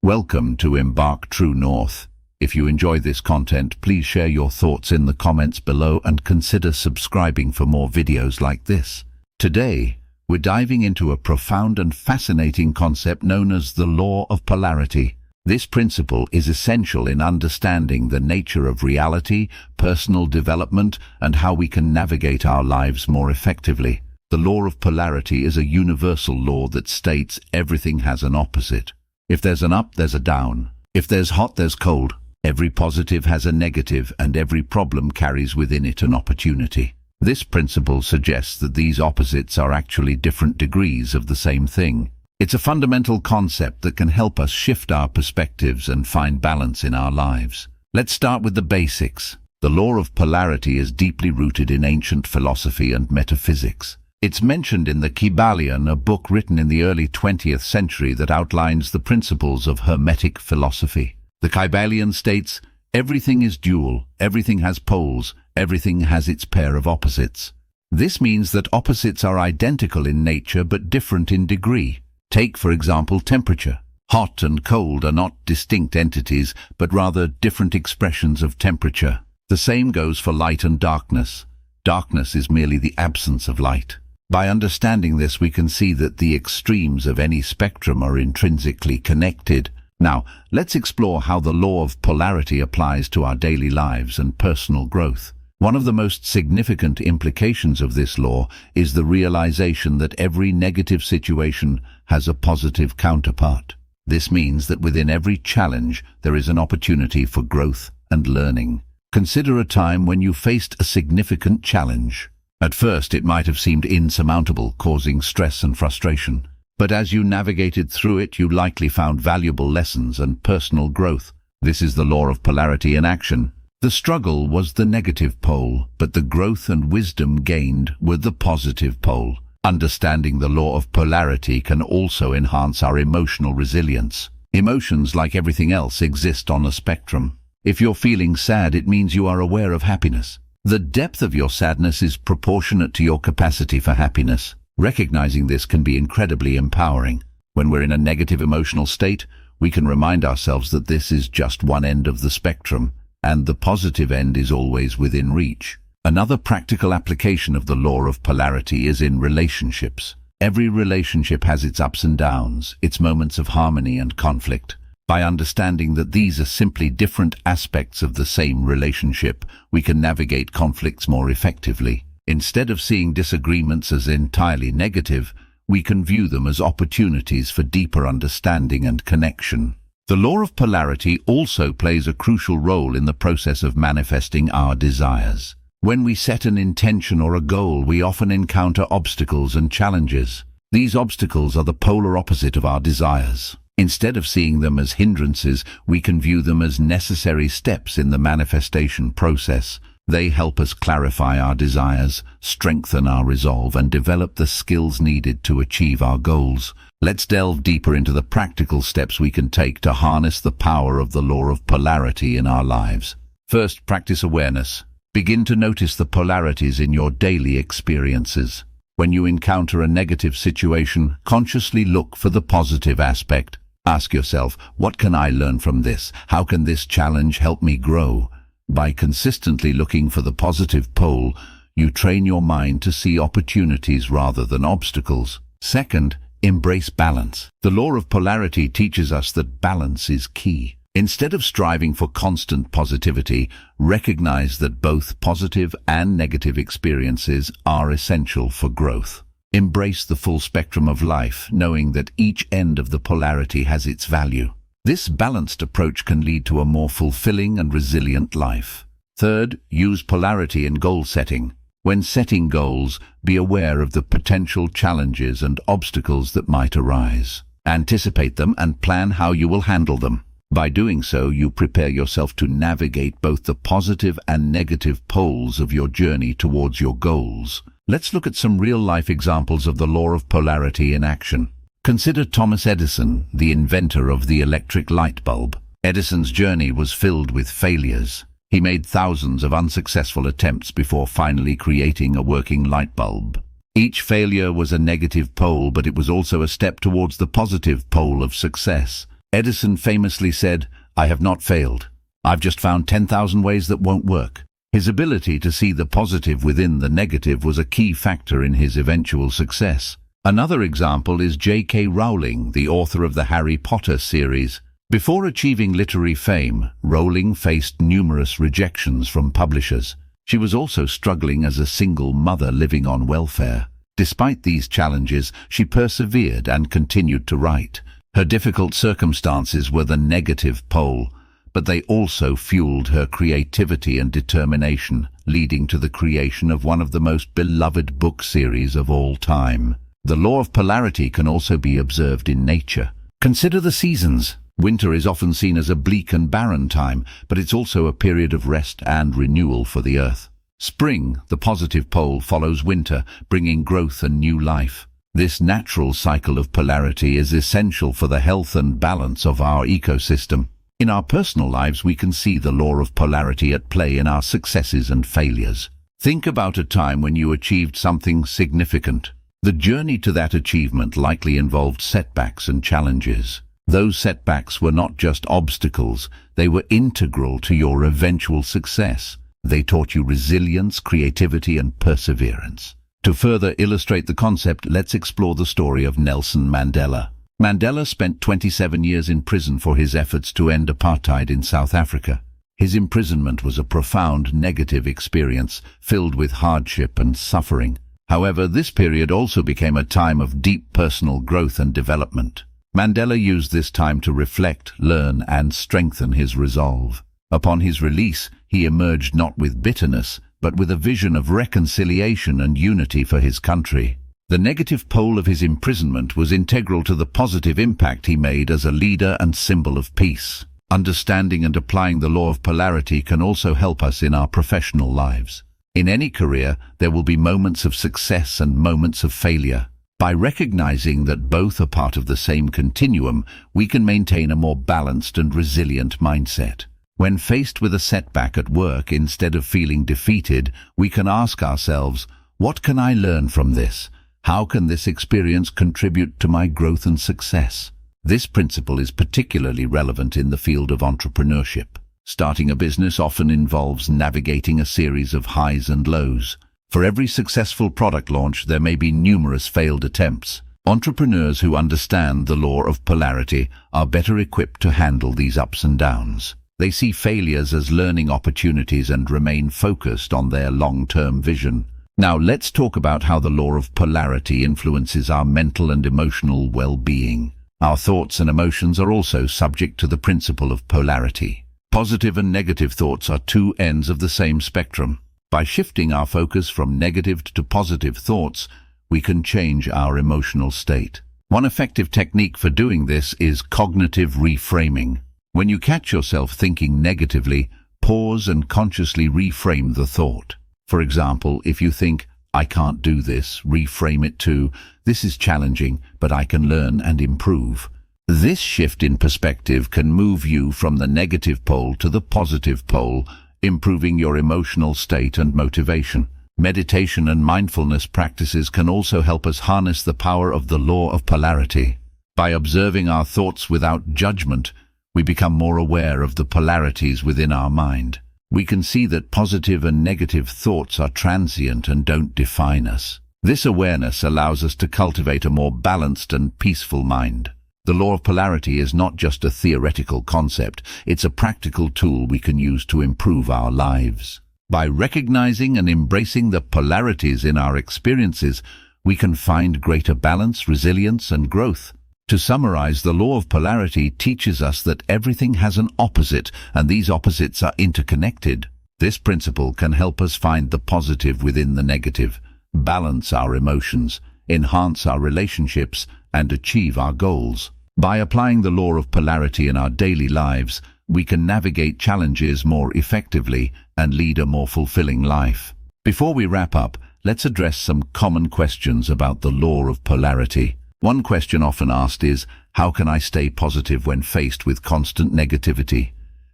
Welcome to Embark True North. If you enjoy this content, please share your thoughts in the comments below and consider subscribing for more videos like this. Today, we're diving into a profound and fascinating concept known as the Law of Polarity. This principle is essential in understanding the nature of reality, personal development, and how we can navigate our lives more effectively. The Law of Polarity is a universal law that states everything has an opposite. If there's an up, there's a down. If there's hot, there's cold. Every positive has a negative, and every problem carries within it an opportunity. This principle suggests that these opposites are actually different degrees of the same thing. It's a fundamental concept that can help us shift our perspectives and find balance in our lives. Let's start with the basics. The Law of Polarity is deeply rooted in ancient philosophy and metaphysics. It's mentioned in the Kybalion, a book written in the early 20th century that outlines the principles of Hermetic philosophy. The Kybalion states, "Everything is dual, everything has poles, everything has its pair of opposites." This means that opposites are identical in nature but different in degree. Take, for example, temperature. Hot and cold are not distinct entities, but rather different expressions of temperature. The same goes for light and darkness. Darkness is merely the absence of light. By understanding this, we can see that the extremes of any spectrum are intrinsically connected. Now, let's explore how the Law of Polarity applies to our daily lives and personal growth. One of the most significant implications of this law is the realization that every negative situation has a positive counterpart. This means that within every challenge, there is an opportunity for growth and learning. Consider a time when you faced a significant challenge. At first, it might have seemed insurmountable, causing stress and frustration. But as you navigated through it, you likely found valuable lessons and personal growth. This is the Law of Polarity in action. The struggle was the negative pole, but the growth and wisdom gained were the positive pole. Understanding the Law of Polarity can also enhance our emotional resilience. Emotions, like everything else, exist on a spectrum. If you're feeling sad, it means you are aware of happiness. The depth of your sadness is proportionate to your capacity for happiness. Recognizing this can be incredibly empowering. When we're in a negative emotional state, we can remind ourselves that this is just one end of the spectrum, and the positive end is always within reach. Another practical application of the Law of Polarity is in relationships. Every relationship has its ups and downs, its moments of harmony and conflict. By understanding that these are simply different aspects of the same relationship, we can navigate conflicts more effectively. Instead of seeing disagreements as entirely negative, we can view them as opportunities for deeper understanding and connection. The Law of Polarity also plays a crucial role in the process of manifesting our desires. When we set an intention or a goal, we often encounter obstacles and challenges. These obstacles are the polar opposite of our desires. Instead of seeing them as hindrances, we can view them as necessary steps in the manifestation process. They help us clarify our desires, strengthen our resolve, and develop the skills needed to achieve our goals. Let's delve deeper into the practical steps we can take to harness the power of the Law of Polarity in our lives. First, practice awareness. Begin to notice the polarities in your daily experiences. When you encounter a negative situation, consciously look for the positive aspect. Ask yourself, what can I learn from this? How can this challenge help me grow? By consistently looking for the positive pole, you train your mind to see opportunities rather than obstacles. Second, embrace balance. The Law of Polarity teaches us that balance is key. Instead of striving for constant positivity, recognize that both positive and negative experiences are essential for growth. Embrace the full spectrum of life, knowing that each end of the polarity has its value. This balanced approach can lead to a more fulfilling and resilient life. Third, use polarity in goal setting. When setting goals, be aware of the potential challenges and obstacles that might arise. Anticipate them and plan how you will handle them. By doing so, you prepare yourself to navigate both the positive and negative poles of your journey towards your goals. Let's look at some real-life examples of the Law of Polarity in action. Consider Thomas Edison, the inventor of the electric light bulb. Edison's journey was filled with failures. He made thousands of unsuccessful attempts before finally creating a working light bulb. Each failure was a negative pole, but it was also a step towards the positive pole of success. Edison famously said, "I have not failed. I've just found 10,000 ways that won't work." His ability to see the positive within the negative was a key factor in his eventual success. Another example is J.K. Rowling, the author of the Harry Potter series. Before achieving literary fame, Rowling faced numerous rejections from publishers. She was also struggling as a single mother living on welfare. Despite these challenges, she persevered and continued to write. Her difficult circumstances were the negative pole, but they also fueled her creativity and determination, leading to the creation of one of the most beloved book series of all time. The law of polarity can also be observed in nature. Consider the seasons. Winter is often seen as a bleak and barren time, but it's also a period of rest and renewal for the earth. Spring, the positive pole, follows winter, bringing growth and new life. This natural cycle of polarity is essential for the health and balance of our ecosystem. In our personal lives, we can see the law of polarity at play in our successes and failures. Think about a time when you achieved something significant. The journey to that achievement likely involved setbacks and challenges. Those setbacks were not just obstacles, they were integral to your eventual success. They taught you resilience, creativity, and perseverance. To further illustrate the concept, let's explore the story of Nelson Mandela. Mandela spent 27 years in prison for his efforts to end apartheid in South Africa. His imprisonment was a profound negative experience, filled with hardship and suffering. However, this period also became a time of deep personal growth and development. Mandela used this time to reflect, learn, and strengthen his resolve. Upon his release, he emerged not with bitterness, but with a vision of reconciliation and unity for his country. The negative pole of his imprisonment was integral to the positive impact he made as a leader and symbol of peace. Understanding and applying the law of polarity can also help us in our professional lives. In any career, there will be moments of success and moments of failure. By recognizing that both are part of the same continuum, we can maintain a more balanced and resilient mindset. When faced with a setback at work, instead of feeling defeated, we can ask ourselves, what can I learn from this? How can this experience contribute to my growth and success? This principle is particularly relevant in the field of entrepreneurship. Starting a business often involves navigating a series of highs and lows. For every successful product launch, there may be numerous failed attempts. Entrepreneurs who understand the law of polarity are better equipped to handle these ups and downs. They see failures as learning opportunities and remain focused on their long-term vision. Now let's talk about how the law of polarity influences our mental and emotional well-being. Our thoughts and emotions are also subject to the principle of polarity. Positive and negative thoughts are two ends of the same spectrum. By shifting our focus from negative to positive thoughts, we can change our emotional state. One effective technique for doing this is cognitive reframing. When you catch yourself thinking negatively, pause and consciously reframe the thought. For example, if you think, "I can't do this," reframe it to, "This is challenging, but I can learn and improve." This shift in perspective can move you from the negative pole to the positive pole, improving your emotional state and motivation. Meditation and mindfulness practices can also help us harness the power of the law of polarity. By observing our thoughts without judgment, we become more aware of the polarities within our mind. We can see that positive and negative thoughts are transient and don't define us. This awareness allows us to cultivate a more balanced and peaceful mind. The law of polarity is not just a theoretical concept, it's a practical tool we can use to improve our lives. By recognizing and embracing the polarities in our experiences, we can find greater balance, resilience, and growth. To summarize, the law of polarity teaches us that everything has an opposite, and these opposites are interconnected. This principle can help us find the positive within the negative, balance our emotions, enhance our relationships, and achieve our goals. By applying the law of polarity in our daily lives, we can navigate challenges more effectively and lead a more fulfilling life. Before we wrap up, let's address some common questions about the law of polarity. One question often asked is, how can I stay positive when faced with constant negativity?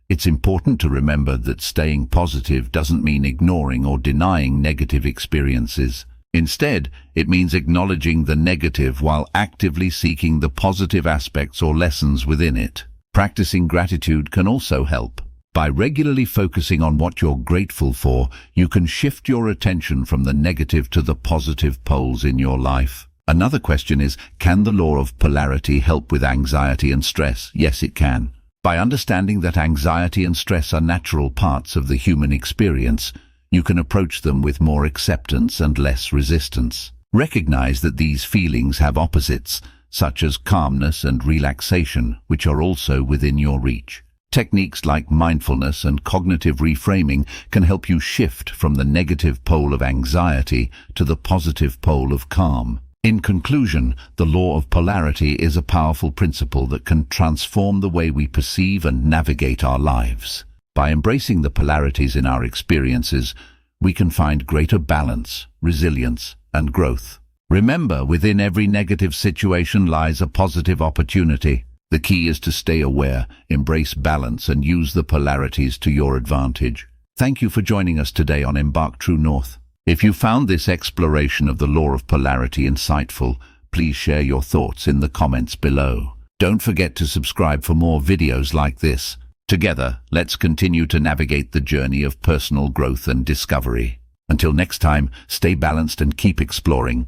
It's important to remember that staying positive doesn't mean ignoring or denying negative experiences. Instead, it means acknowledging the negative while actively seeking the positive aspects or lessons within it. Practicing gratitude can also help. By regularly focusing on what you're grateful for, you can shift your attention from the negative to the positive poles in your life. Another question is, can the law of polarity help with anxiety and stress? Yes, it can. By understanding that anxiety and stress are natural parts of the human experience, you can approach them with more acceptance and less resistance. Recognize that these feelings have opposites, such as calmness and relaxation, which are also within your reach. Techniques like mindfulness and cognitive reframing can help you shift from the negative pole of anxiety to the positive pole of calm. In conclusion, the law of polarity is a powerful principle that can transform the way we perceive and navigate our lives. By embracing the polarities in our experiences, we can find greater balance, resilience, and growth. Remember, within every negative situation lies a positive opportunity. The key is to stay aware, embrace balance, and use the polarities to your advantage. Thank you for joining us today on Embark True North. If you found this exploration of the law of polarity insightful, please share your thoughts in the comments below. Don't forget to subscribe for more videos like this. Together, let's continue to navigate the journey of personal growth and discovery. Until next time, stay balanced and keep exploring.